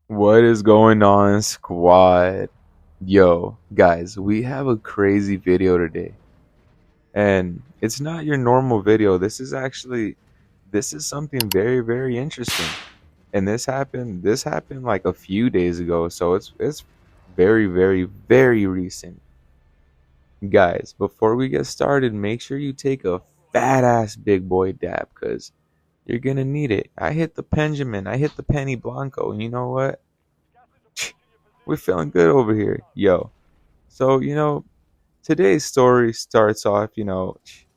What is going on, squad? Yo, guys, we have a crazy video today. And it's not your normal video. This is something very, very interesting. And this happened like a few days ago, so it's very, very, very recent. Guys, before we get started, make sure you take a fat ass big boy dab cuz you're going to need it. I hit the Benjamin, I hit the Penny Blanco, and you know what? We're feeling good over here. Yo. So, today's story starts off,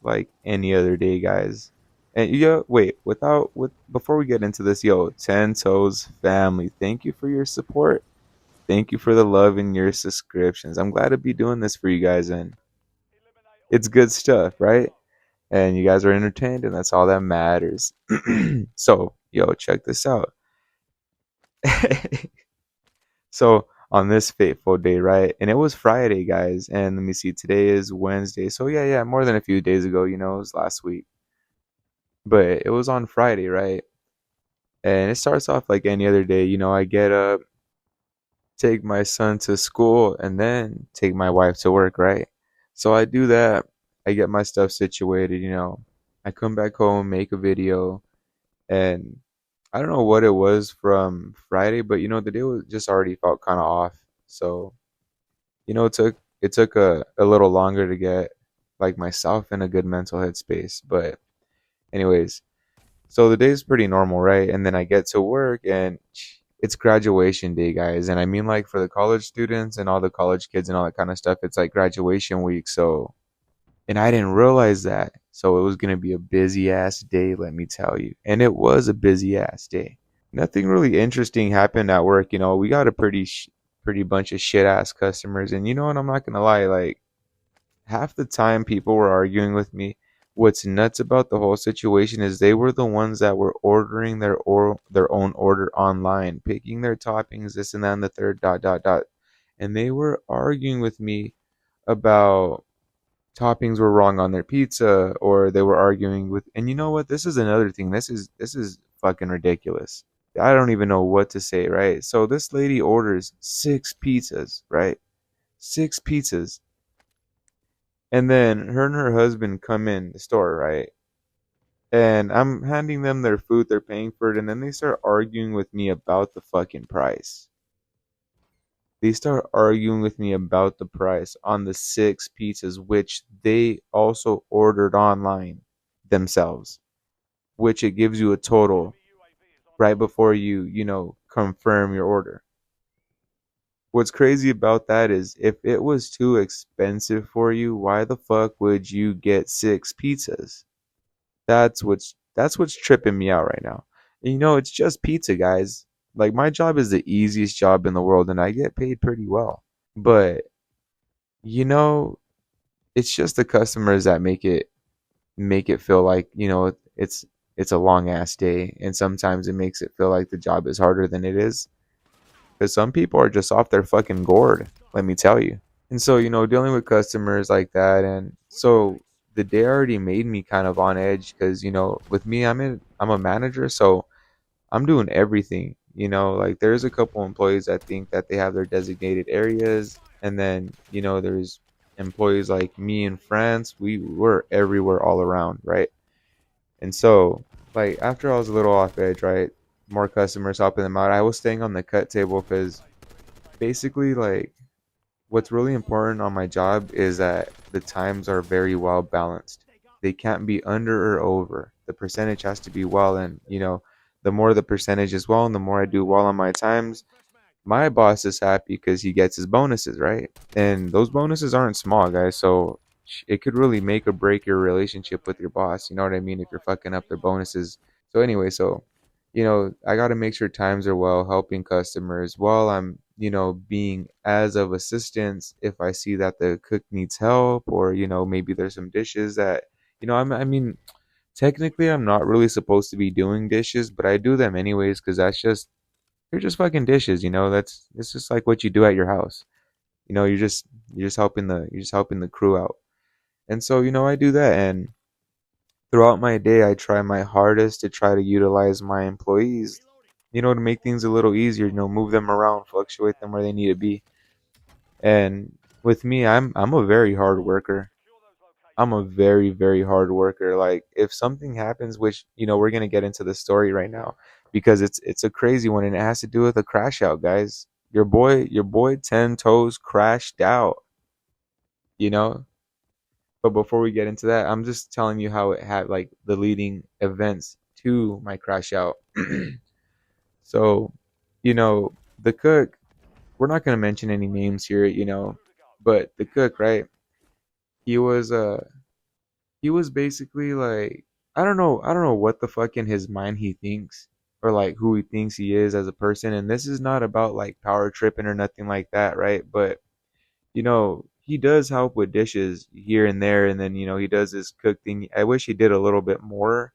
like any other day, guys. And wait, before we get into this, yo, Ten Toes family, thank you for your support. Thank you for the love and your subscriptions. I'm glad to be doing this for you guys, and it's good stuff, right? And you guys are entertained, and that's all that matters. So, yo, check this out. So on this fateful day, right? And it was Friday, guys. And let me see, today is Wednesday. So yeah, more than a few days ago, it was last week. But it was on Friday, right? And it starts off like any other day. I get up, take my son to school, and then take my wife to work, right? So I do that. I get my stuff situated. I come back home, make a video, and I don't know what it was from Friday, but the day was just already felt kind of off. So it took a little longer to get like myself in a good mental headspace. But anyways, so the day is pretty normal, right? And then I get to work and it's graduation day, guys. And I mean like for the college students and all the college kids and all that kind of stuff, it's like graduation week. So and I didn't realize that. So it was gonna be a busy ass day, let me tell you. And it was a busy ass day. Nothing really interesting happened at work. We got a pretty bunch of shit ass customers, and you know what? I'm not gonna lie. Like half the time, people were arguing with me. What's nuts about the whole situation is they were the ones that were ordering their own order online, picking their toppings, this and that, and the third dot dot dot, and they were arguing with me about toppings were wrong on their pizza, or they were arguing with. And you know what? This is another thing. This is fucking ridiculous. I don't even know what to say, right? So this lady orders six pizzas, right? Six pizzas. And then her and her husband come in the store, right? And I'm handing them their food, they're paying for it, and then they start arguing with me about the fucking price. They start arguing with me about the price on the six pizzas, which they also ordered online themselves, which it gives you a total right before you confirm your order. What's crazy about that is if it was too expensive for you, why the fuck would you get six pizzas? That's what's tripping me out right now. And it's just pizza, guys. Like my job is the easiest job in the world and I get paid pretty well. But you know, it's just the customers that make it feel like, it's a long ass day, and sometimes it makes it feel like the job is harder than it is. Because some people are just off their fucking gourd, let me tell you. And so, dealing with customers like that, and so the day already made me kind of on edge because, with me, I'm a manager, so I'm doing everything. Like there's a couple employees that think that they have their designated areas, and then, there's employees like me in France. We were everywhere all around, right? And so, like after I was a little off edge, right? More customers helping them out. I was staying on the cut table because basically, like what's really important on my job is that the times are very well balanced. They can't be under or over. The percentage has to be well, and the more the percentage is well, and the more I do well on my times, my boss is happy because he gets his bonuses, right? And those bonuses aren't small, guys. So it could really make or break your relationship with your boss. You know what I mean? If you're fucking up their bonuses. So anyway, I got to make sure times are well, helping customers while I'm, being as of assistance if I see that the cook needs help, or, maybe there's some dishes that, I mean, technically I'm not really supposed to be doing dishes, but I do them anyways because they're just fucking dishes, it's just like what you do at your house. You're just helping the crew out. And so, I do that, and throughout my day I try my hardest to try to utilize my employees to make things a little easier, move them around, fluctuate them where they need to be. And with me, I'm a very hard worker. I'm a very, very hard worker. Like if something happens, which we're gonna get into the story right now, because it's a crazy one, and it has to do with a crash out, guys. Your boy Ten Toes crashed out. You know. But before we get into that, I'm just telling you how it had like the leading events to my crash out. So, the cook. We're not gonna mention any names here, but the cook, right? He was he was basically like I don't know what the fuck in his mind he thinks or like who he thinks he is as a person. And this is not about like power tripping or nothing like that, right? But he does help with dishes here and there, and then he does this cook thing. I wish he did a little bit more,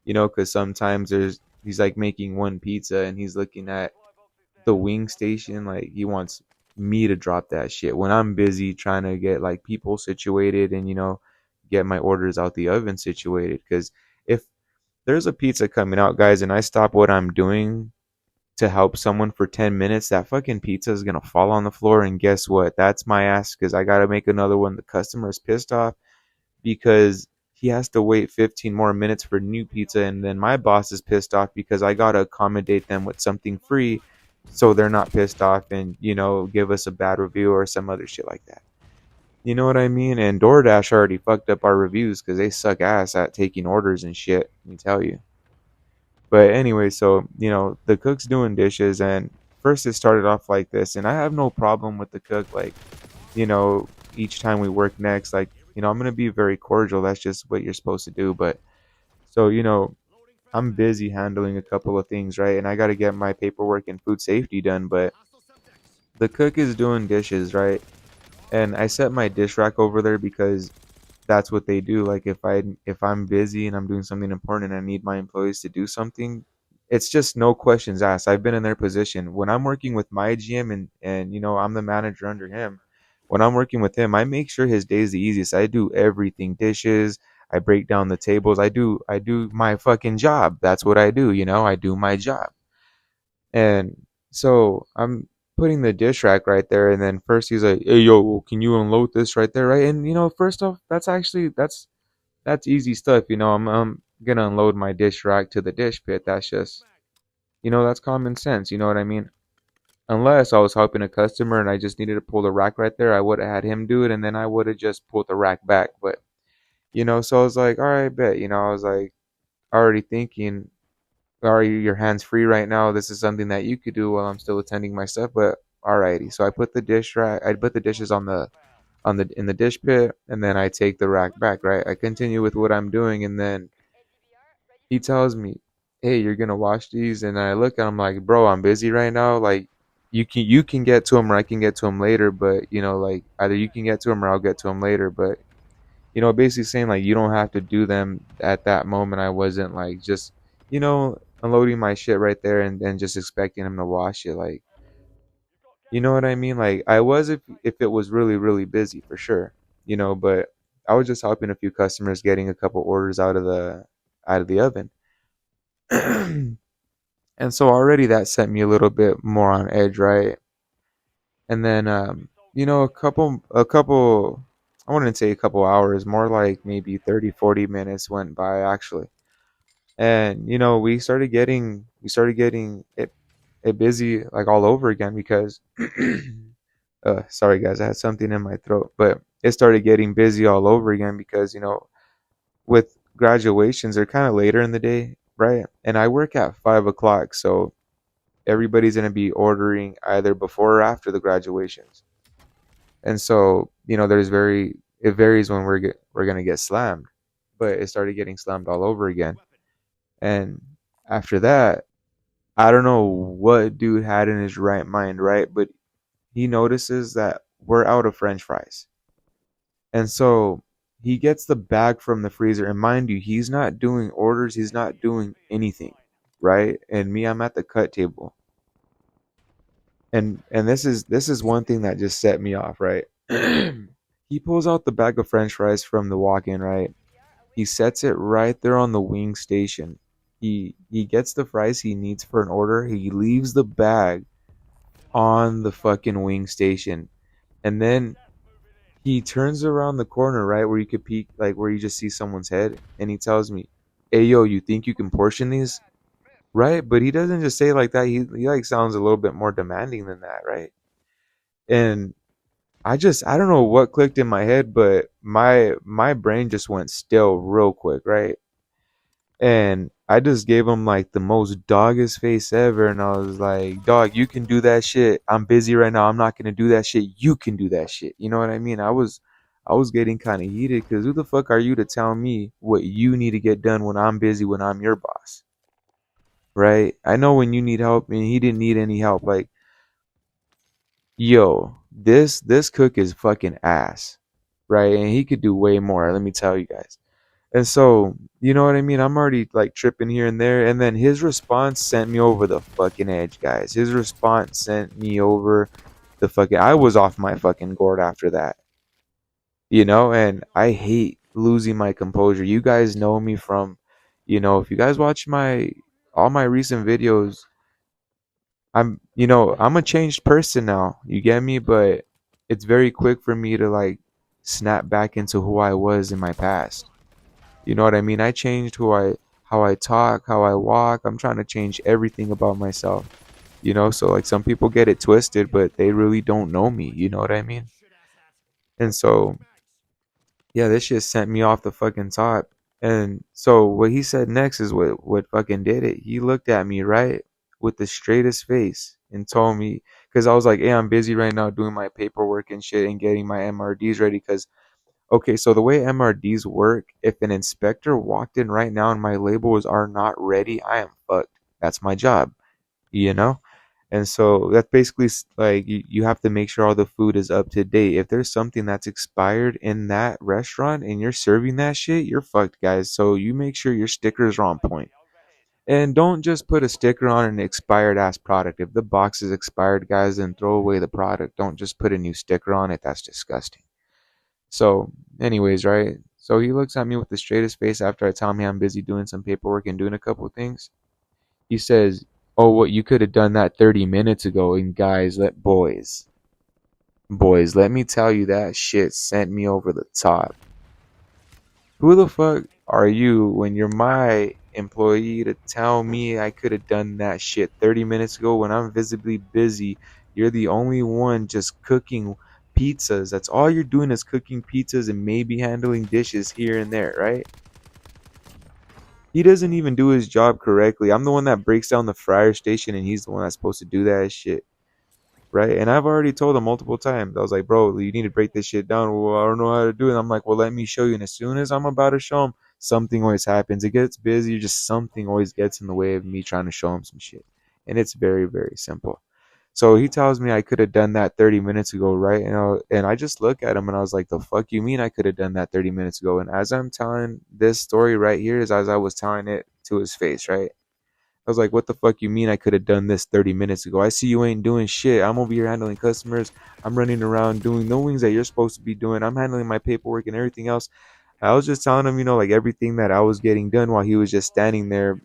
because sometimes he's like making one pizza and he's looking at the wing station like he wants me to drop that shit when I'm busy trying to get like people situated and get my orders out the oven situated. Because if there's a pizza coming out, guys, and I stop what I'm doing to help someone for 10 minutes, that fucking pizza is gonna fall on the floor, and guess what? That's my ass, because I gotta make another one. The customer's pissed off because he has to wait 15 more minutes for new pizza, and then my boss is pissed off because I gotta accommodate them with something free so they're not pissed off and give us a bad review or some other shit like that. You know what I mean? And DoorDash already fucked up our reviews because they suck ass at taking orders and shit, let me tell you. But anyway, so the cook's doing dishes, and first it started off like this, and I have no problem with the cook. Like you know, each time we work next, like I'm gonna be very cordial. That's just what you're supposed to do. But so I'm busy handling a couple of things, right? And I got to get my paperwork and food safety done. But the cook is doing dishes, right? And I set my dish rack over there because that's what they do. Like if I'm busy and I'm doing something important and I need my employees to do something, it's just no questions asked. I've been in their position when I'm working with my GM, and I'm the manager under him. When I'm working with him, I make sure his day is the easiest. I do everything, dishes, I break down the tables, I do my fucking job. That's what I do, I do my job. And so I'm putting the dish rack right there, and then first he's like, "Hey, yo, can you unload this right there, right?" And first off, that's easy stuff. I'm gonna unload my dish rack to the dish pit. That's just, that's common sense. You know what I mean? Unless I was helping a customer and I just needed to pull the rack right there, I would have had him do it, and then I would have just pulled the rack back. But so I was like, all right, bet. I was like already thinking, are your hands free right now? This is something that you could do while I'm still attending my stuff. But alrighty. So I put the dishes on the in the dish pit, and then I take the rack back, right? I continue with what I'm doing, and then he tells me, "Hey, you're gonna wash these," and I look at him like, "Bro, I'm busy right now. Like, you can get to him, or I can get to him later. But like either you can get to him or I'll get to him later. But basically saying like you don't have to do them at that moment. I wasn't like just unloading my shit right there and then just expecting him to wash it. Like, you know what I mean? Like I was if it was really really busy for sure, but I was just helping a few customers getting a couple orders out of the oven. And so already that set me a little bit more on edge, right? And then a couple I wouldn't say a couple hours, more like maybe 30, 40 minutes went by actually. And we started getting it busy like all over again because sorry guys, I had something in my throat, but it started getting busy all over again because with graduations they're kind of later in the day, right? And I work at 5 o'clock, so everybody's going to be ordering either before or after the graduations. And so it varies when we're going to get slammed, but it started getting slammed all over again. And after that, I don't know what dude had in his right mind, right? But he notices that we're out of French fries. And so he gets the bag from the freezer. And mind you, he's not doing orders, he's not doing anything, right? And me, I'm at the cut table. And this is one thing that just set me off, right? He pulls out the bag of French fries from the walk-in, right? He sets it right there on the wing station. He gets the fries he needs for an order. He leaves the bag on the fucking wing station, and then he turns around the corner, right, where you could peek, like where you just see someone's head, and he tells me, "Hey, yo, you think you can portion these?" Right? But he doesn't just say it like that. He like sounds a little bit more demanding than that, right? And I don't know what clicked in my head, but my brain just went still real quick, right? And I just gave him like the most doggest face ever, and I was like, "Dog, you can do that shit. I'm busy right now. I'm not gonna do that shit. You can do that shit." You know what I mean? I was getting kind of heated because who the fuck are you to tell me what you need to get done when I'm busy when I'm your boss, right? I know when you need help, and he didn't need any help. Like, yo, this cook is fucking ass, right? And he could do way more. Let me tell you guys. And so, you know what I mean? I'm already like tripping here and there. And then his response sent me over the fucking edge, guys. His response sent me over the fucking. I was off my fucking gourd after that, you know? And I hate losing my composure. You guys know me from, if you guys watch all my recent videos, I'm a changed person now. You get me? But it's very quick for me to like snap back into who I was in my past. You know what I mean? I changed how I talk, how I walk. I'm trying to change everything about myself. So like some people get it twisted, but they really don't know me. You know what I mean? And so yeah, this shit sent me off the fucking top. And so what he said next is what fucking did it. He looked at me right with the straightest face and told me, because I was like, "Hey, I'm busy right now doing my paperwork and shit and getting my MRDs ready." Because okay, so the way MRDs work, if an inspector walked in right now and my labels are not ready, I am fucked. That's my job, you know? And so that's basically like you have to make sure all the food is up to date. If there's something that's expired in that restaurant and you're serving that shit, you're fucked, guys. So you make sure your stickers are on point. And don't just put a sticker on an expired ass product. If the box is expired, guys, then throw away the product. Don't just put a new sticker on it. That's disgusting. So, anyways, right? So he looks at me with the straightest face after I tell him I'm busy doing some paperwork and doing a couple of things. He says, "Oh, what you could have done that 30 minutes ago." And guys, boys, let me tell you that shit sent me over the top. Who the fuck are you when you're my employee to tell me I could have done that shit 30 minutes ago when I'm visibly busy? You're the only one just cooking pizzas. That's all you're doing is cooking pizzas and maybe handling dishes here and there, right? He doesn't even do his job correctly. I'm the one that breaks down the fryer station and he's the one that's supposed to do that shit. Right? And I've already told him multiple times. I was like, "Bro, you need to break this shit down." "Well, I don't know how to do it." I'm like, "Well, let me show you." And as soon as I'm about to show him, something always happens. It gets busy, just something always gets in the way of me trying to show him some shit. And it's very, very simple. So he tells me I could have done that 30 minutes ago, right? And I just look at him and I was like, "The fuck you mean I could have done that 30 minutes ago?" And as I'm telling this story right here is as I was telling it to his face, right? I was like, "What the fuck you mean I could have done this 30 minutes ago? I see you ain't doing shit. I'm over here handling customers. I'm running around doing the things that you're supposed to be doing. I'm handling my paperwork and everything else." I was just telling him, like everything that I was getting done while he was just standing there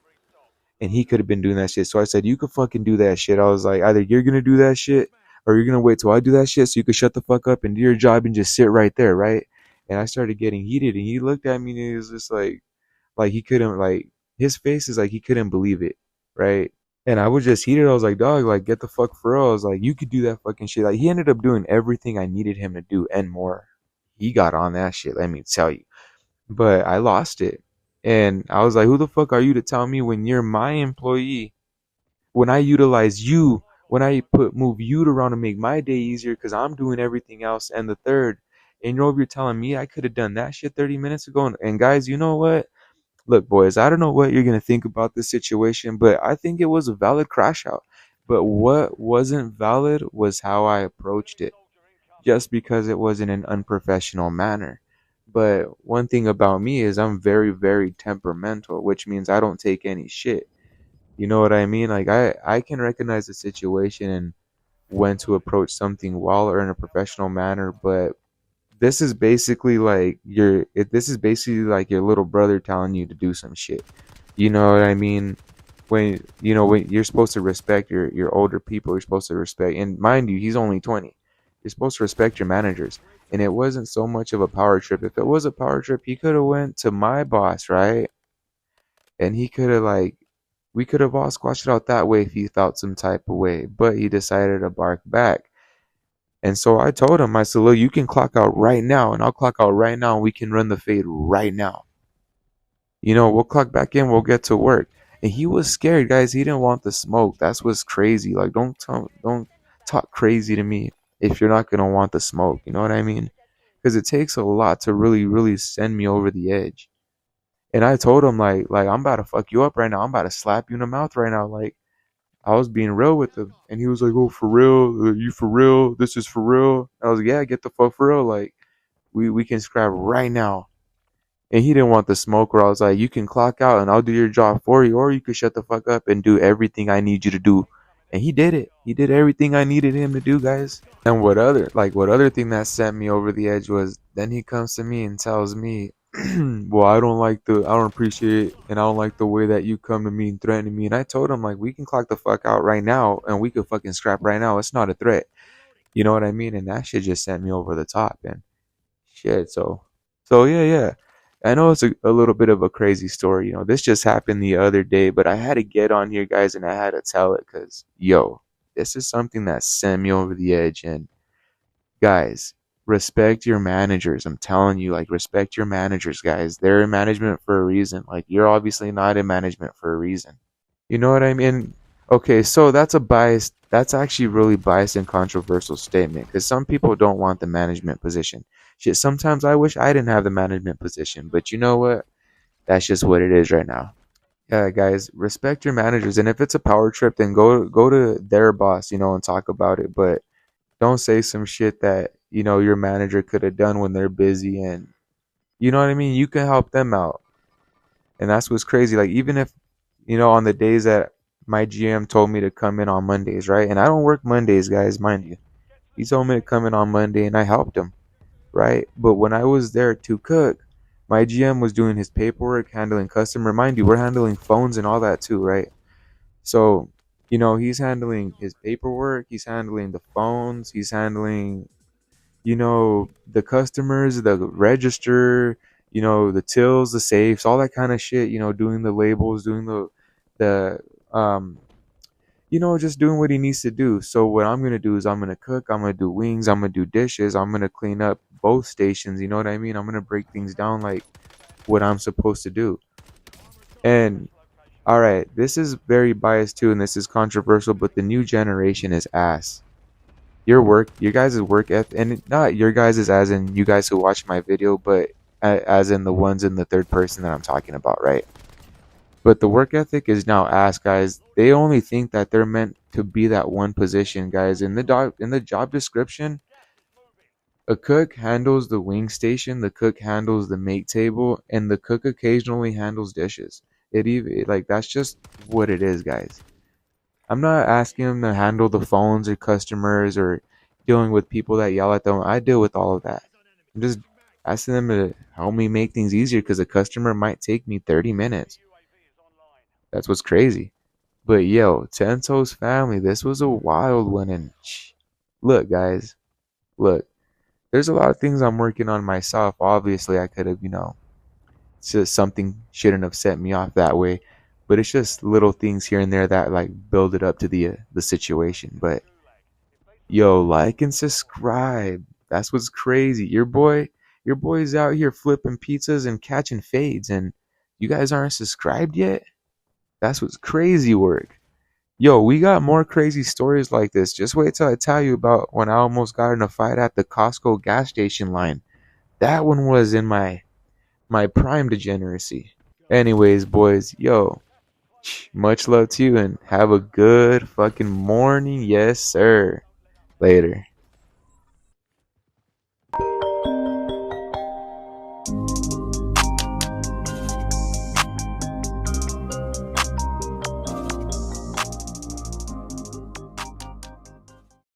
and he could have been doing that shit. So I said, "You could fucking do that shit." I was like, either you're going to do that shit or you're going to wait till I do that shit so you could shut the fuck up and do your job and just sit right there, right? And I started getting heated and he looked at me and he was just like he couldn't, like, his face is like he couldn't believe it, right? And I was just heated. I was like, "Dog, like, get the fuck for real." I was like, "You could do that fucking shit." Like, he ended up doing everything I needed him to do and more. He got on that shit, let me tell you. But I lost it. And I was like, "Who the fuck are you to tell me when you're my employee, when I utilize you, when I move you around to make my day easier because I'm doing everything else?" And the third, and you're over here telling me I could have done that shit 30 minutes ago. And guys, you know what? Look, boys, I don't know what you're going to think about this situation, but I think it was a valid crash out. But what wasn't valid was how I approached it, just because it was in an unprofessional manner. But one thing about me is I'm very, very temperamental, which means I don't take any shit. You know what I mean? Like, I can recognize the situation and when to approach something well or in a professional manner, but this is basically like your little brother telling you to do some shit. You know what I mean? When you're supposed to respect your older people, you're supposed to respect, and mind you, he's only 20. You're supposed to respect your managers. And it wasn't so much of a power trip. If it was a power trip, he could have went to my boss, right? And he could have like we could have all squashed it out that way if he felt some type of way. But he decided to bark back. And so I told him, I said, look, you can clock out right now, and I'll clock out right now, and we can run the fade right now. We'll clock back in, we'll get to work. And he was scared, guys. He didn't want the smoke. That's what's crazy. Like, don't talk crazy to me if you're not gonna want the smoke. You know what I mean? Because it takes a lot to really, really send me over the edge. And I told him like I'm about to fuck you up right now. I'm about to slap you in the mouth right now. Like I was being real with him, and he was like, "Oh, for real? You for real? This is for real?" I was like, "Yeah, get the fuck for real. Like we can scrap right now." And he didn't want the smoke, where I was like, you can clock out and I'll do your job for you, or you could shut the fuck up and do everything I need you to do. And he did it. He did everything I needed him to do, guys. And what other thing that sent me over the edge was then he comes to me and tells me, well, I don't appreciate and I don't like the way that you come to me and threaten me. And I told him, like, we can clock the fuck out right now and we could fucking scrap right now. It's not a threat. You know what I mean? And that shit just sent me over the top, and shit. So yeah, yeah. I know it's a little bit of a crazy story. This just happened the other day, but I had to get on here, guys, and I had to tell it because, yo, this is something that sent me over the edge. And guys, respect your managers. I'm telling you, like, respect your managers, guys. They're in management for a reason. Like, you're obviously not in management for a reason. You know what I mean? Okay, so that's a biased, that's actually really biased and controversial statement because some people don't want the management position. Shit, sometimes I wish I didn't have the management position, but you know what? That's just what it is right now. Yeah, guys, respect your managers, and if it's a power trip, then go to their boss, and talk about it. But don't say some shit that your manager could have done when they're busy, and you know what I mean. You can help them out. And that's what's crazy. Like, even if, on the days that my GM told me to come in on Mondays, right? And I don't work Mondays, guys, mind you. He told me to come in on Monday and I helped him, right? But when I was there to cook, my GM was doing his paperwork, handling customer. Mind you, we're handling phones and all that too, right? So, he's handling his paperwork, he's handling the phones, he's handling the customers, the register, the tills, the safes, all that kind of shit, doing the labels, doing the um just doing what he needs to do. So what I'm gonna do is I'm gonna cook, I'm gonna do wings, I'm gonna do dishes, I'm gonna clean up both stations, you know what I mean? I'm gonna break things down like what I'm supposed to do. And all right, this is very biased too, and this is controversial, but the new generation is ass. Your guys' work ethic, and not your guys' as in you guys who watch my video, but as in the ones in the third person that I'm talking about, right? But the work ethic is now ass, guys. They only think that they're meant to be that one position, guys. In the job description, a cook handles the wing station, the cook handles the make table, and the cook occasionally handles dishes. Like that's just what it is, guys. I'm not asking them to handle the phones or customers or dealing with people that yell at them. I deal with all of that. I'm just asking them to help me make things easier because a customer might take me 30 minutes. That's what's crazy. But yo, Tento's family, this was a wild one. And look, guys, look, there's a lot of things I'm working on myself. Obviously, I could have, it's just something shouldn't have set me off that way. But it's just little things here and there that like build it up to the situation. But yo, like and subscribe. That's what's crazy. Your boy's out here flipping pizzas and catching fades, and you guys aren't subscribed yet. That's what's crazy work. Yo, we got more crazy stories like this. Just wait till I tell you about when I almost got in a fight at the Costco gas station line. That one was in my prime degeneracy. Anyways, boys, yo, much love to you and have a good fucking morning. Yes, sir. Later.